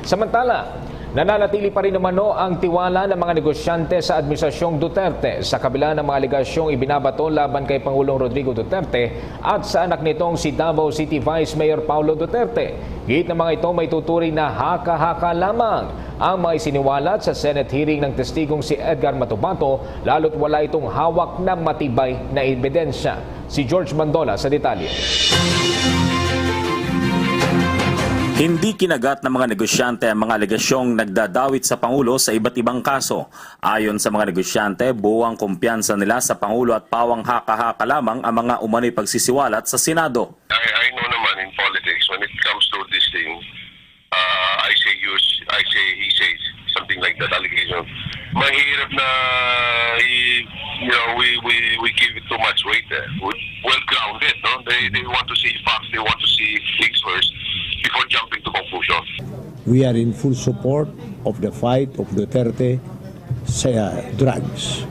Samantala, nananatili pa rin umano ang tiwala ng mga negosyante sa Administrasyong Duterte sa kabila ng mga aligasyong ibinabato laban kay Pangulong Rodrigo Duterte at sa anak nitong si Davao City Vice Mayor Paulo Duterte. Git ng mga ito may tuturing na haka-haka lamang ang mga isiniwalat sa Senate hearing ng testigong si Edgar Matubato, lalo't wala itong hawak na matibay na ebidensya. Si George Mandola sa detalye. Hindi kinagat ng mga negosyante ang mga alegasyong nagdadawit sa Pangulo sa iba't ibang kaso. Ayon sa mga negosyante, buwang kumpiyansa nila sa Pangulo at pawang haka-haka lamang ang mga umano'y pagsisiwalat sa Senado. I know naman in politics, when it comes to this thing, I say, he says, something like that allegation. Mahirap na, we give it too much weight there. Well grounded, no? They want to see facts, they want to see things first before jumping to conclusions. We are in full support of the fight of Duterte sa drugs.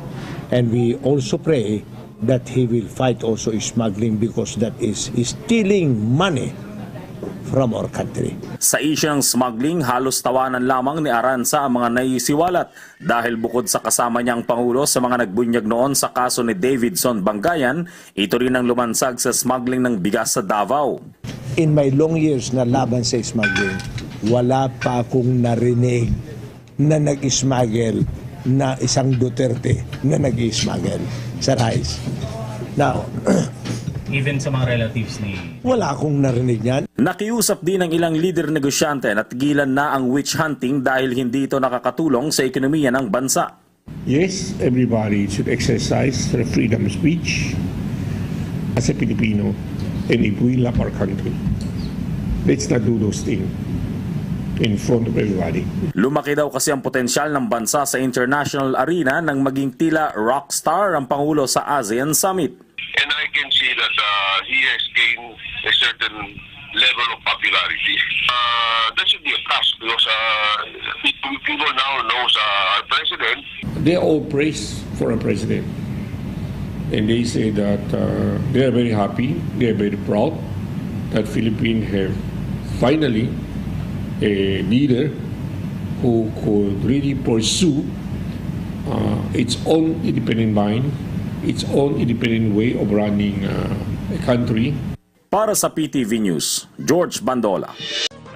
And we also pray that he will fight also smuggling because that is stealing money from our country. Sa isyong smuggling, halos tawanan lamang ni Aranza ang mga naisiwalat dahil bukod sa kasama niyang Pangulo sa mga nagbunyag noon sa kaso ni Davidson Bangayan, ito rin ang lumansag sa smuggling ng bigas sa Davao. In my long years na laban sa smuggling, wala pa akong narinig na nag-smuggle na isang Duterte na nag-smuggle sa rice. Now, even sa mga relatives ni... wala akong narinig yan. Nakiusap din ng ilang leader negosyante na tigilan na ang witch hunting dahil hindi ito nakakatulong sa ekonomiya ng bansa. Yes, everybody should exercise their freedom of speech as a Filipino, and if we love our country, let's not do those things in front of everybody. Lumaki daw kasi ang potensyal ng bansa sa international arena nang maging tila rockstar ang Pangulo sa ASEAN Summit. And I can see that he has gained a certain level of popularity. That should be a plus because people now know our president. They all praise for a president. And they say that they are very happy, they are very proud that Philippines have finally a leader who could really pursue its own independent mind, its own independent way of running a country. Para sa PTV News, George Bandola.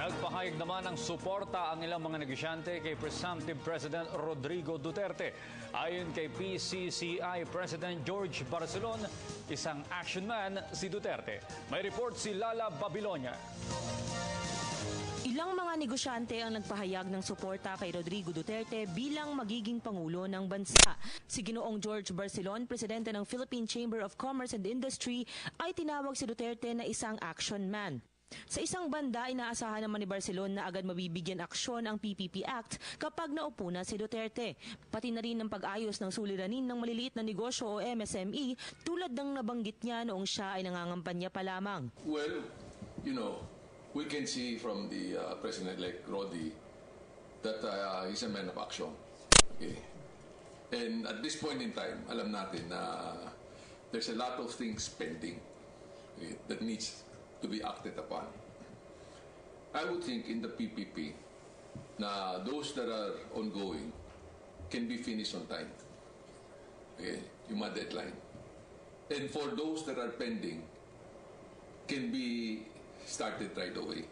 Nagpahayag naman ng suporta ang ilang mga negosyante kay presumptive President Rodrigo Duterte. Ayon kay PCCI President George Barcelon, isang action man si Duterte. May report si Lala Babilonia. Ilang mga negosyante ang nagpahayag ng suporta kay Rodrigo Duterte bilang magiging Pangulo ng bansa. Si Ginoong George Barcelon, presidente ng Philippine Chamber of Commerce and Industry, ay tinawag si Duterte na isang action man. Sa isang banda, inaasahan naman ni Barcelon na agad mabibigyan aksyon ang PPP Act kapag naupo na si Duterte. Pati na rin ng pag-ayos ng suliranin ng maliliit na negosyo o MSME tulad ng nabanggit niya noong siya ay nangangampanya pa lamang. Well, we can see from the President-elect Rodi that he's a man of action. Okay. And at this point in time, alam natin na there's a lot of things pending, okay, that needs to be acted upon. I would think in the PPP na those that are ongoing can be finished on time. Okay, yung mga deadline. And for those that are pending can be started right away.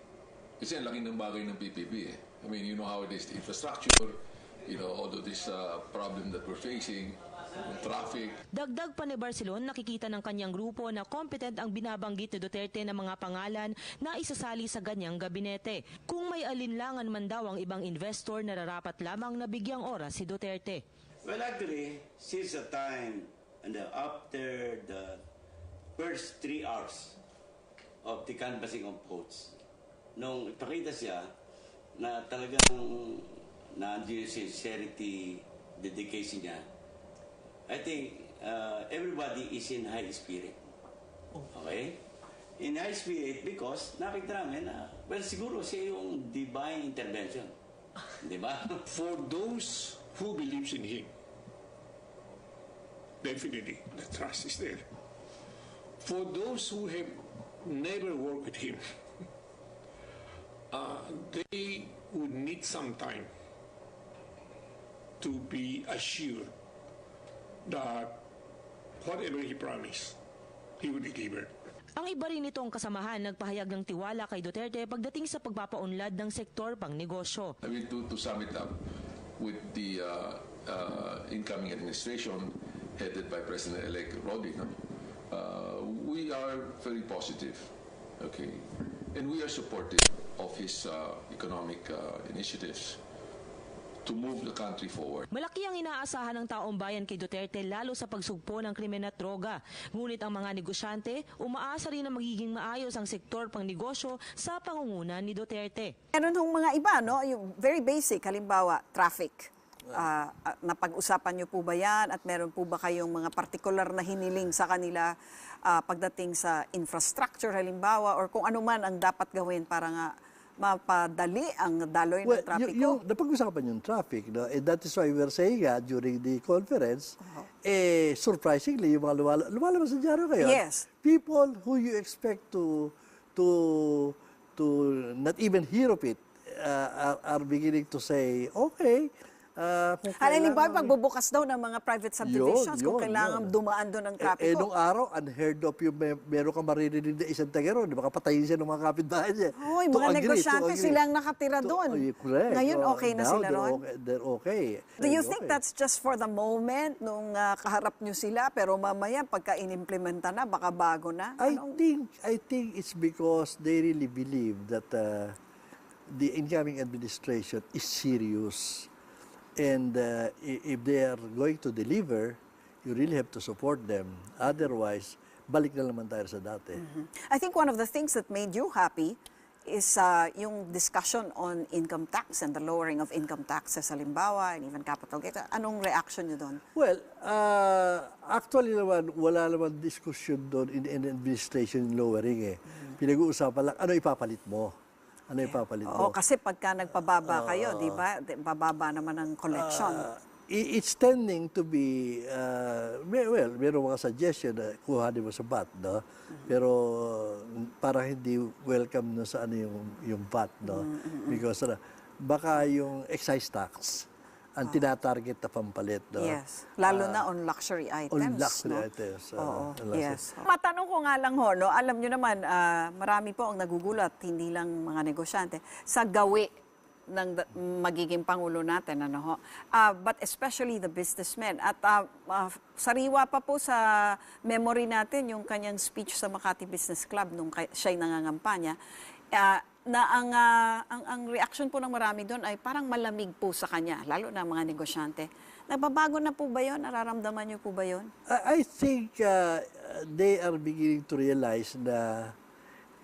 Kasi ang laki ng bagay ng PPP eh. I mean, you know how it is, the infrastructure, all of this problem that we're facing, traffic. Dagdag pa ni Barcelon, nakikita ng kanyang grupo na competent ang binabanggit ni Duterte ng mga pangalan na isasali sa ganyang gabinete. Kung may alinlangan man daw ang ibang investor, nararapat lamang na bigyang oras si Duterte. Well, actually, since the time and after the first 3 hours of the canvassing of votes, nung ipakita siya na talagang nandiyo yung sincerity, dedication niya, I think everybody is in high spirit. Okay? In high spirit because nakita namin na, well, siguro siya yung divine intervention. Di ba? For those who believes in him, definitely the trust is there. For those who have never worked with him, they would need some time to be assured that whatever he promised, he would deliver. Ang iba rin nitong kasamahan nagpahayag ng tiwala kay Duterte pagdating sa pagpapaunlad ng sektor pang negosyo. I mean, to sum it up, with the incoming administration headed by President-elect Rodi, we are very positive, okay, and we are supportive of his economic initiatives to move the country forward. Malaki ang inaasahan ng taong bayan kay Duterte lalo sa pagsugpo ng krimen at droga. Ngunit ang mga negosyante, umaasa rin na magiging maayos ang sektor pang negosyo sa pangunguna ni Duterte. Meron hong mga iba, no? Yung very basic, halimbawa, traffic. Napag-usapan niyo po ba yan? At meron po ba kayong mga partikular na hiniling sa kanila pagdating sa infrastructure, halimbawa, or kung ano man ang dapat gawin para nga mapadali ang daloy ng trapiko? Napag-usapan yung traffic, no? And that is why we were saying during the conference, surprisingly, yung mga lumalabas sa dyaryo ngayon, yes, people who you expect to not even hear of it are beginning to say, okay, halimbawa, pagbubukas daw ng mga private subdivisions, kung kailangan dumaan doon ang trapiko. Nung araw, unheard of yung meron kang maririnig na isang tagaro, di ba kapatayin siya ng mga kapitbahay niya. Hoy, mga negosyante silang nakatira doon. Ngayon, okay na sila ron? They're okay. Do you think that's just for the moment, nung kaharap nyo sila, pero mamaya, pagka inimplementa na, baka bago na? I think it's because they really believe that the incoming administration is serious. And if they are going to deliver, you really have to support them. Otherwise, balik na naman tayo sa dati. I think one of the things that made you happy is yung discussion on income tax and the lowering of income taxes, halimbawa, and even capital gains. Anong reaction nyo doon? Well, actually naman, wala naman discussion doon in administration lowering eh. Pinag-uusapan lang, ano ipapalit mo? Ano ipapalit mo? Kasi pagka nagpababa kayo, di ba? Bababa naman ang collection. It's tending to be, meron mga suggestion na kuhanin mo sa VAT, no? Pero para hindi welcome no sa ano yung VAT, no? Because baka yung excise tax ang tinatarget na pampalit, no? Yes. Lalo na on luxury items. On luxury no? items. Yes. Matanong ko nga lang ho, no? Alam nyo naman, marami po ang nagugulat, hindi lang mga negosyante, sa gawi ng magiging Pangulo natin, ano ho? But especially the businessmen. At sariwa pa po sa memory natin yung kanyang speech sa Makati Business Club nung siya'y nangangampanya, na ang reaction po ng marami doon ay parang malamig po sa kanya, lalo na mga negosyante. Nagbabago na po ba yun? Nararamdaman niyo po ba yun? I think they are beginning to realize na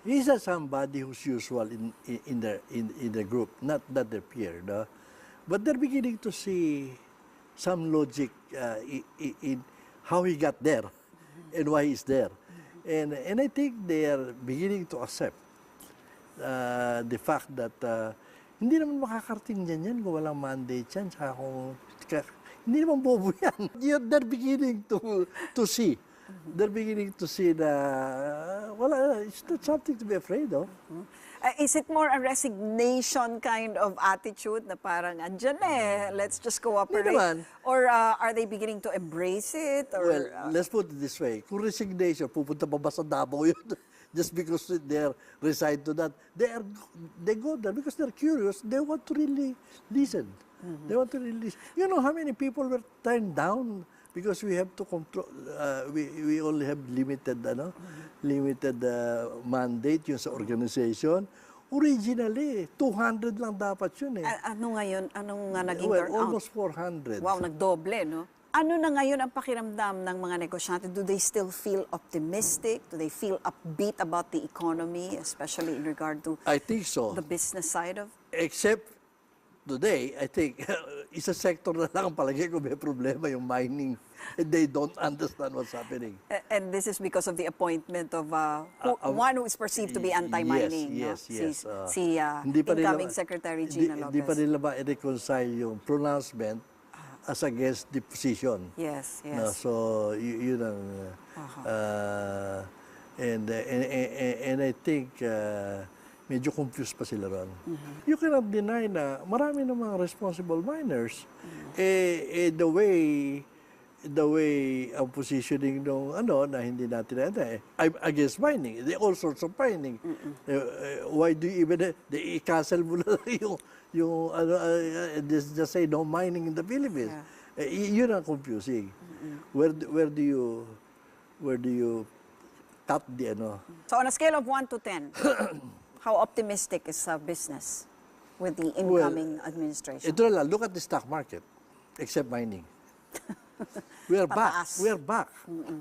he's not somebody who's usual in the group, not their peer, no? But they're beginning to see some logic in how he got there and why he's there. And I think they are beginning to accept the fact that hindi naman makakarating yan kung walang mandate yan. Saka kung, hindi naman bobo yan. They're beginning to see. They're beginning to see na it's not something to be afraid of. Is it more a resignation kind of attitude na parang andyan let's just cooperate? Or are they beginning to embrace it? Or, well, let's put it this way. Kung resignation, pupunta pa ba sa Davao yun? Just because they're resigned to that. They go there because they're curious. They want to really listen. They want to really listen. You know how many people were turned down because we have to control, we only have limited mandate yung sa organization. Originally, 200 lang dapat yun eh. Ano ngayon? Anong naging turnout? Almost 400. Wow, nagdoble, no? Ano na ngayon ang pakiramdam ng mga negosyante? Do they still feel optimistic? Do they feel upbeat about the economy, especially in regard to I think so. The business side of? Except today, I think, isa sector na lang ang palagi kung may problema, yung mining. They don't understand what's happening. And this is because of the appointment of one who is perceived to be anti-mining. Yes. Si incoming Secretary Gina Lopez. Hindi pa nila ma-reconcile yung pronouncement as against the position. Yes. No, so, yun ang... and I think... medyo confused pa sila ron. You cannot deny na marami ng mga responsible miners. The way ang positioning ng na hindi natin I'm against mining. All sorts of mining. Why do you even i-cancel mo na lang just say no mining in the Philippines? Yun ang confusing. Where do you cut the So on a scale of 1 to 10, how optimistic is business with the incoming administration? Ito na lang, look at the stock market, except mining. We are back. Pataas. We are back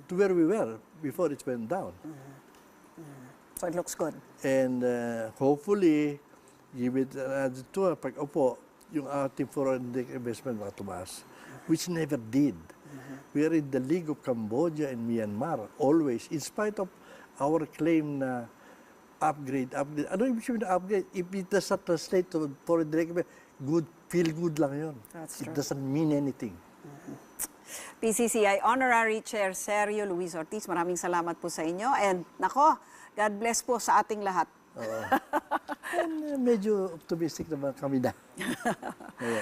to where we were before it went down. So it looks good. And hopefully, give it another two, pag-upo, yung ating foreign direct investment mga tumaas, which never did. We are in the league of Cambodia and Myanmar, always, in spite of our claim na upgrade. Ano yung sabihin na upgrade? If it does not translate to foreign direct investment, feel good lang yun. That's It true. doesn't mean anything. PCCI Honorary Chair Sergio Luis Ortiz, maraming salamat po sa inyo. And nako, God bless po sa ating lahat. And medyo optimistic naman kami na. Ayan.